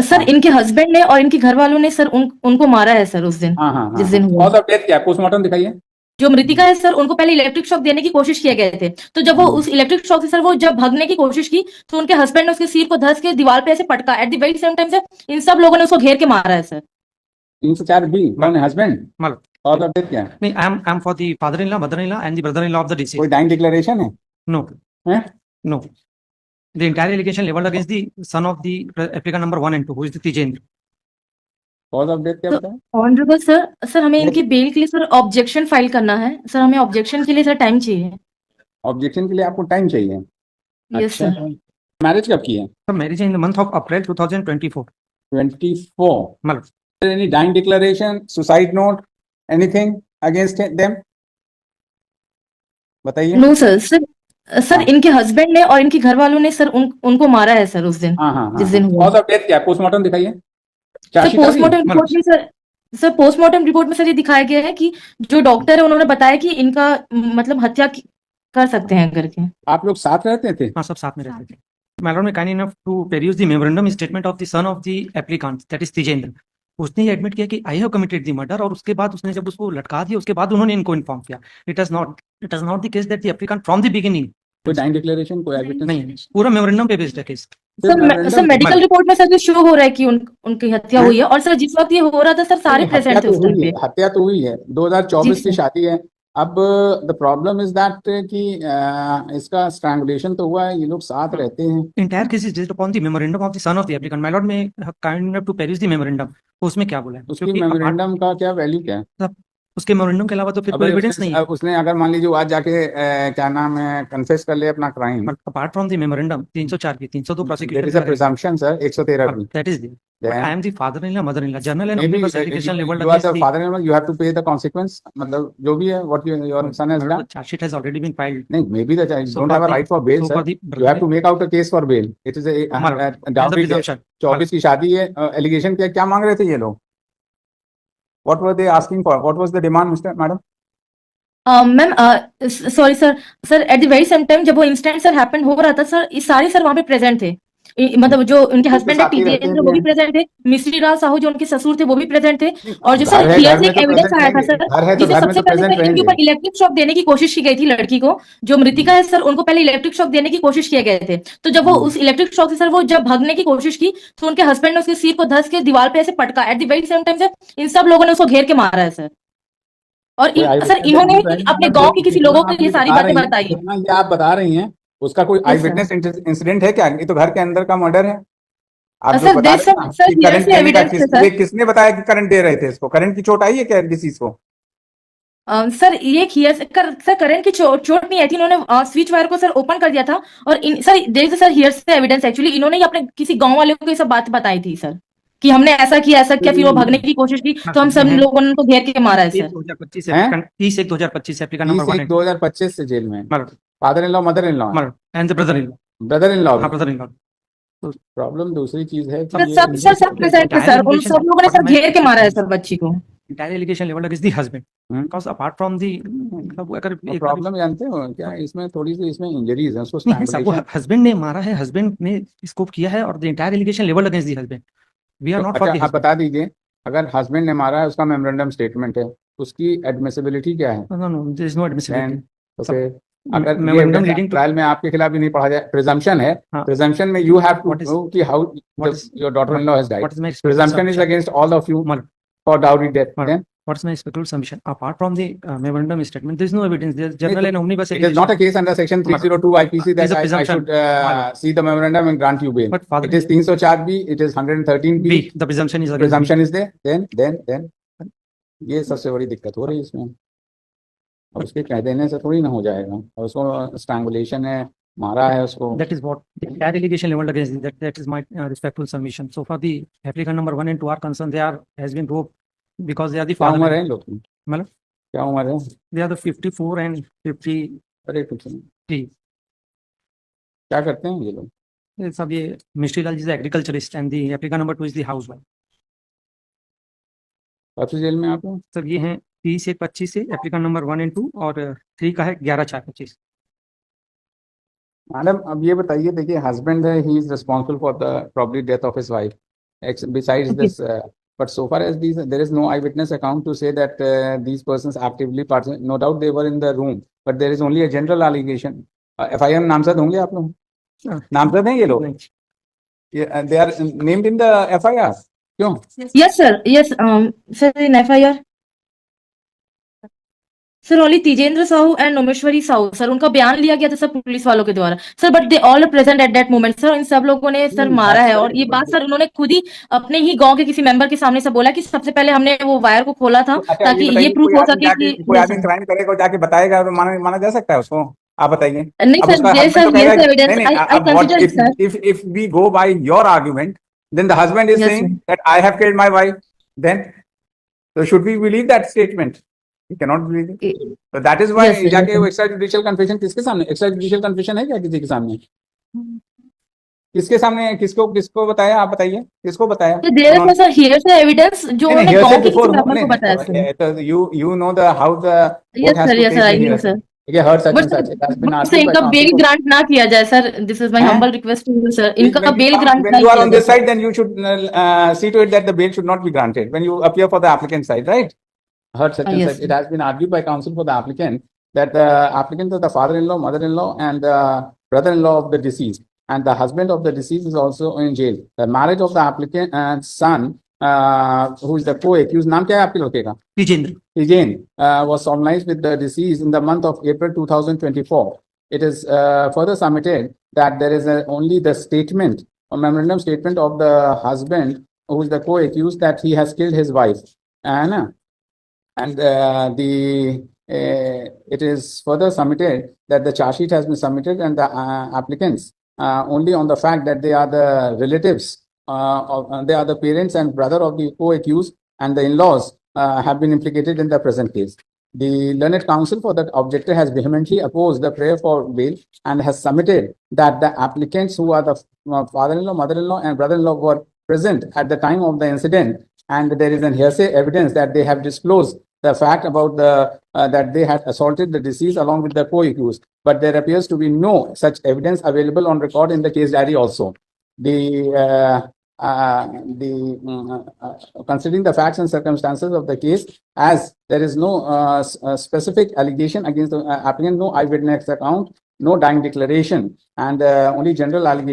Sir हाँ इनके husband ने और इनके घर वालों ने सर उनको मारा है सर उस दिन, हाँ हाँ हाँ जिस हाँ, दिन हुआ। कॉज ऑफ डेथ क्या है? पोस्टमार्टम दिखाइए। जो मृतिका है सर उनको पहले इलेक्ट्रिक शॉक देने की कोशिश किए गए थे, तो जब वो उस इलेक्ट्रिक शॉक से सर वो जब भागने की कोशिश की तो उनके हस्बैंड ने उसके सिर को धंस के दीवार पे ऐसे पटका। At the very same time से इन सब लोगों ने उसको घेर के मारा है सर। 304 बी कौन है? हस्बैंड? मतलब कॉज ऑफ डेथ क्या है? नहीं, I am for the father in law, mother in law and the brother in law of the deceased. कोई डाइंग डिक्लेरेशन है? नो हैं? No, the entire allegation leveled against the son of the applicant number 1 and 2, who is the Tijendra. Cause of death क्या तो बताया? Honourable sir हमें इनके bell के लिए सर ऑब्जेक्शन फाइल करना है सर। हमें ऑब्जेक्शन के लिए सर टाइम चाहिए। ऑब्जेक्शन के लिए आपको टाइम चाहिए? Yes sir. मैरिज कब की है? The marriage in the month of April 2024. 24। मतलब any dying declaration, suicide note, anything against them? बताइए। नो सर सर हाँ इनके हस्बैंड ने और इनके घर वालों ने सर उनको मारा है सर उस दिन, हाँ हाँ हाँ, जिस दिन हुआ। कॉज ऑफ डेथ क्या है? पोस्टमार्टम दिखाइए। सर चार्जशीट आ गई? पोस्टमार्टम रिपोर्ट में सर पोस्टमार्टम रिपोर्ट में सर ये दिखाया गया है कि जो डॉक्टर है उन्होंने बताया कि इनका मतलब हत्या कर सकते हैं करके। आप लोग साथ रहते थे? हाँ, सब साथ में रहते थे। My lord, kind enough to peruse the memorandum statement of the son of the applicant, that is Tijendra. उसने ये एडमिट किया कि I have committed the murder, और उसके बाद उसने जब उसको लटका दिया उसके बाद उन्होंने इनको इन्फॉर्म किया। It is not the case that the applicant from the beginning. कोई डाइंग डिक्लेरेशन, कोई एविडेंस? नहीं, पूरा मेमोरेंडम पे बेस्ड है केस। सर मेडिकल रिपोर्ट में सर शो हो रहा है कि उनकी हत्या हुई है, और सर जिस वक्त ये हो रहा था सर सारे प्रेजेंट थे उस टाइम पे। हत्या तो हुई है, 2024 की सर। शादी है। अब द प्रॉब्लम इज दैट कि इसका स्ट्रैंगुलेशन तो हुआ है, ये लोग साथ रहते हैं। Entire case is based upon the memorandum of the son of the applicant. My lord, may kind enough to peruse the memorandum. उसमें क्या बोला है? उसकी क्योंकि मेमोरेंडम का क्या वैल्यू क्या है? उसके मेमोरेंडम के अलावा तो फिर कोई एविडेंस नहीं है। उसने अगर मान लीजिए आज जाके क्या नाम है कन्फेस कर ले अपना crime, apart from the memorandum 304 की 302 there is a presumption sir 113 की। That is Then- I am the father in law, mother in law, general and Maybe omnibus application you leveled are the against father-in-law, you have to pay the consequence, मतलब जो भी है what your son has the done. charge sheet has already been filed. नहीं, maybe the child So don't for have a the- right for bail, so sir. for the You have to make out a case for bail. It is a dowry. presumption. 24 की शादी है, allegation क्या मांग रहे थे ये लोग? What were they asking for? What was the demand, Mr. Madam? Ma'am sorry sir at the very same time जब वो इंसिडेंट सर हैपन हो रहा था सर, ये सारे सर वहाँ पे प्रेजेंट थे। मतलब जो उनके हस्बैंड है साथ ही रहते टीजेंद्र वो भी हैं। प्रेजेंट थे, मिश्री राव साहू जो उनके ससुर थे वो भी प्रेजेंट थे। और जो घर सर है, हियर घर से में एक तो एविडेंस present आया था रहेंगे। सर, घर है तो जिसमें घर में सबसे तो पहले present सर इनके रहेंगे। ऊपर इलेक्ट्रिक शॉक देने की कोशिश की गई थी लड़की को। जो मृतिका है सर उनको पहले इलेक्ट्रिक शॉक देने की कोशिश किए गए थे, तो जब वो उस इलेक्ट्रिक शॉक से सर वो जब भागने की कोशिश की तो उनके हस्बैंड ने उसके सिर को धंस के दीवार पे ऐसे पटका। At the very same time से इन सब लोगों ने उसको घेर के मारा है सर। और सर इन्होंने अपने गांव के किसी लोगों को ये सारी बातें बताई है। जितना ये आप बता रही हैं उसका कोई आई Yes, sir. विटनेस इंसिडेंट है क्या? ये तो घर के अंदर का मर्डर है। आप जो सर बता देख रहे हैं ना सर कि हियर करंट से देने का, एविडेंस है सर। किसने बताया कि करंट दे रहे थे इसको? करंट की चोट आई है क्या डिसीज को? सर ये हियर सर करंट की चोट नहीं आई थी। इन्होंने स्विच वायर को सर ओपन कर दिया था, और सर देख सर हियर से एविडेंस एक्चुअली इन्होंने ही अपने किसी गांव वाले को ये सब बात बताई थी सर, कि हमने ऐसा किया फिर वो भागने की कोशिश की तो हम सब लोगों ने उनको घेर के मारा है सर। 30/1/2025 एप्लीकेंट नंबर 1 2025 से जेल में। Murder father in law, mother in law and the brother in law. Brother in law. हाँ, ब्रदर इन लॉ। प्रॉब्लम दूसरी चीज है कि सब प्रेजेंट है सर, उन सब लोगों ने सर घेर के मारा है सर बच्ची को। entire allegation leveled against the husband, because apart from the अगर प्रॉब्लम जानते हो क्या इसमें? थोड़ी सी इसमें इंजरीज है, उसको नहीं, सब वो strangulation- हस्बैंड ने मारा है, हस्बैंड ने इसको किया है, और the entire allegation levelled against the husband. We are not for अच्छा, आप बता दीजिए, अगर हस्बैंड ने मारा है, उसका मेमोरेंडम स्टेटमेंट है, उसकी एडमिसिबिलिटी क्या है? No no, there is no admissibility. Okay, अगर मेमोरेंडम लीडिंग ट्रायल में आपके खिलाफ भी नहीं पढ़ा जाए, प्रिजम्पशन है, हाँ। प्रिजम्पशन में you have to What is- know कि how what is- your daughter in law has what died. is my presumption is against all of you Madam. For dowry death. Madam. What's my speculative submission? Apart from the memorandum statement, there is no evidence. There is general and omnibus. It is not a case under section 302 IPC that It is a I presumption. should see the memorandum and grant you bail. But father, It is 304B, it is 113B. B, the presumption is against Presumption is there, then ये सबसे बड़ी दिक्कत हो रही है इसमें। अब उसके कह देने से थोड़ी ना हो जाएगा, और उसको स्ट्रैंगुलेशन है, मारा है उसको। That is what the entire allegation leveled against it. That is my respectful submission. So far, the applicant number 1 and 2 are concerned. They has been roped because they are the क्या father. उम्र है इन लोग की? मतलब क्या उम्र है? they are the 54 and 53. अरे कुछ नहीं, क्या करते हैं ये लोग? ये सब ये mister Lal ji is agriculturist and the applicant number 2 is the housewife. कब से जेल में आप हैं? सर ये हैं 30/1/25 से एप्लीकेंट नंबर 1 एंड 2, और 3 का है 11/4/25। मैडम अब ये बताइए, देखिए हस्बैंड है, he is responsible for the probably death of his wife. besides Okay. this. But so far as these, there is no eyewitness account to say that these persons actively participate. No doubt they were in the room, but there is only a general allegation. FIR नामजद होंगे आप लोग? हाँ। नामजद हैं ये लोग? They are named in the FIR. क्यों? Yes, sir. Yes, sir, in FIR. Sir only Tijendra Sahu and Nomeshwari Sahu sir उनका बयान लिया गया था सर पुलिस वालों के द्वारा sir but they all present at that moment sir इन सब लोगों ने सर मारा है और ये बात सर उन्होंने खुद ही अपने ही गांव के किसी मेंबर के सामने से बोला कि सबसे पहले हमने वो वायर को खोला था ताकि ये प्रूफ हो सके कि कोई आदमी क्राइम करेगा जाके बताएगा तो माना जा सकता है उसको? आप बताइए। नहीं अब सर उसका ये husband सर तो ये कहेगा- एविडेंस नहीं, आई अब what consider sir if we go by your argument, then the husband is Yes, saying sir. that I have killed my wife. Then, so should we believe that statement? We cannot believe it. So that is why Yes, sir, जाके yes, वो sir. Extra judicial confession किसके सामने? Extra judicial confession है क्या किसी के सामने? किसके सामने? किसको बताया? आप बताइए किसको बताया? There was a hearsay evidence जो उन्होंने गांव के किसी मेंबर को बताया सर तो you know the how the yes sir yes sir I know sir ये हर सच बट सच it has been sir argued by इनका counsel बेल for- ग्रांट ना किया जाए सर दिस इज माय हैं? Humble request to you sir इनका When you bail come- grant when ना you are किया on जाए this side, then you should see to it that the bail should not be granted when you appear for the applicant side, right? Heard such and Yes, such. sir. It has been argued by counsel for the applicant that the applicant is the father-in-law, mother-in-law, and brother-in-law of the deceased, and the husband of the deceased is also in jail. The marriage of the applicant and son, who is the co-accused, नाम क्या है आपके लड़के का? तिजेंद्र Tijen, was solemnized with the deceased in the month of April 2024. It is further submitted that there is only the statement, a memorandum statement of the husband who is the co-accused that he has killed his wife. And it is further submitted that the charge sheet has been submitted and the applicants only on the fact that they are the relatives, they are the parents and brother of the co-accused and the in-laws have been implicated in the present case. The learned counsel for that objector has vehemently opposed the prayer for bail and has submitted that the applicants who are the father-in-law, mother-in-law, and brother-in-law were present at the time of the incident, and there is an hearsay evidence that they have disclosed the fact about the that they had assaulted the deceased along with the co-accused, but there appears to be no such evidence available on record in the case diary also. Considering the facts and circumstances of the case, as there is no specific allegation against the applicant, no eyewitness account, no dying declaration, and only general allegation